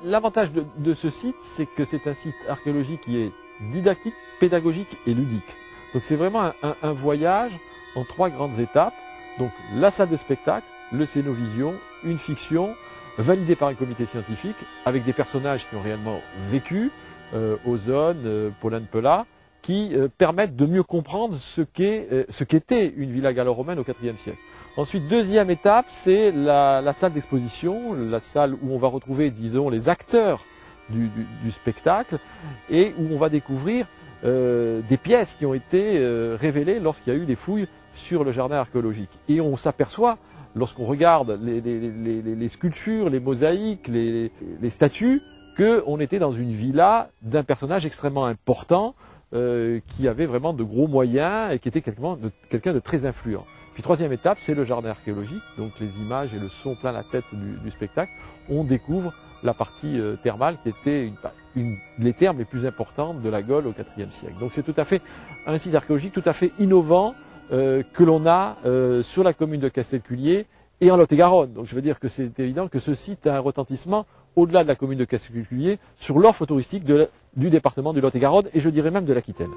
l'avantage de ce site, c'est que c'est un site archéologique qui est didactique, pédagogique et ludique. Donc c'est vraiment un voyage en 3 grandes étapes. Donc la salle de spectacle, le Cénovision, une fiction validée par un comité scientifique avec des personnages qui ont réellement vécu, Ozone, Paulin de Pela, qui permettent de mieux comprendre ce qu'était une villa gallo-romaine au IVe siècle. Ensuite, deuxième étape, c'est la salle d'exposition, la salle où on va retrouver, disons, les acteurs du spectacle et où on va découvrir des pièces qui ont été révélées lorsqu'il y a eu des fouilles sur le jardin archéologique. Et on s'aperçoit, lorsqu'on regarde les sculptures, les mosaïques, les statues, qu'on était dans une villa d'un personnage extrêmement important qui avait vraiment de gros moyens et qui était quelqu'un de très influent. Puis troisième étape, c'est le jardin archéologique, donc les images et le son plein la tête du spectacle. On découvre la partie thermale qui était les thermes les plus importantes de la Gaule au IVe siècle. Donc c'est tout à fait un site archéologique tout à fait innovant que l'on a sur la commune de Castelculier et en Lot-et-Garonne. Donc je veux dire que c'est évident que ce site a un retentissement au-delà de la commune de Castelculier sur l'offre touristique du département du Lot-et-Garonne et je dirais même de l'Aquitaine.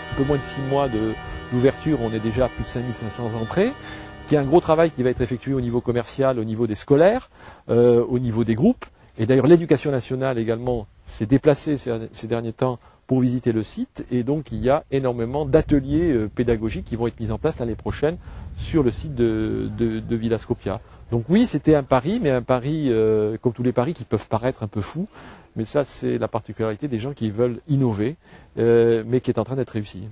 Un peu moins de 6 mois d'ouverture, on est déjà à plus de 5500 entrées, qui est un gros travail qui va être effectué au niveau commercial, au niveau des scolaires, au niveau des groupes. Et d'ailleurs l'éducation nationale également s'est déplacée ces derniers temps pour visiter le site. Et donc il y a énormément d'ateliers pédagogiques qui vont être mis en place l'année prochaine sur le site de Villa Scopia. Donc oui, c'était un pari, mais un pari comme tous les paris qui peuvent paraître un peu fous. Mais ça, c'est la particularité des gens qui veulent innover, mais qui est en train d'être réussi.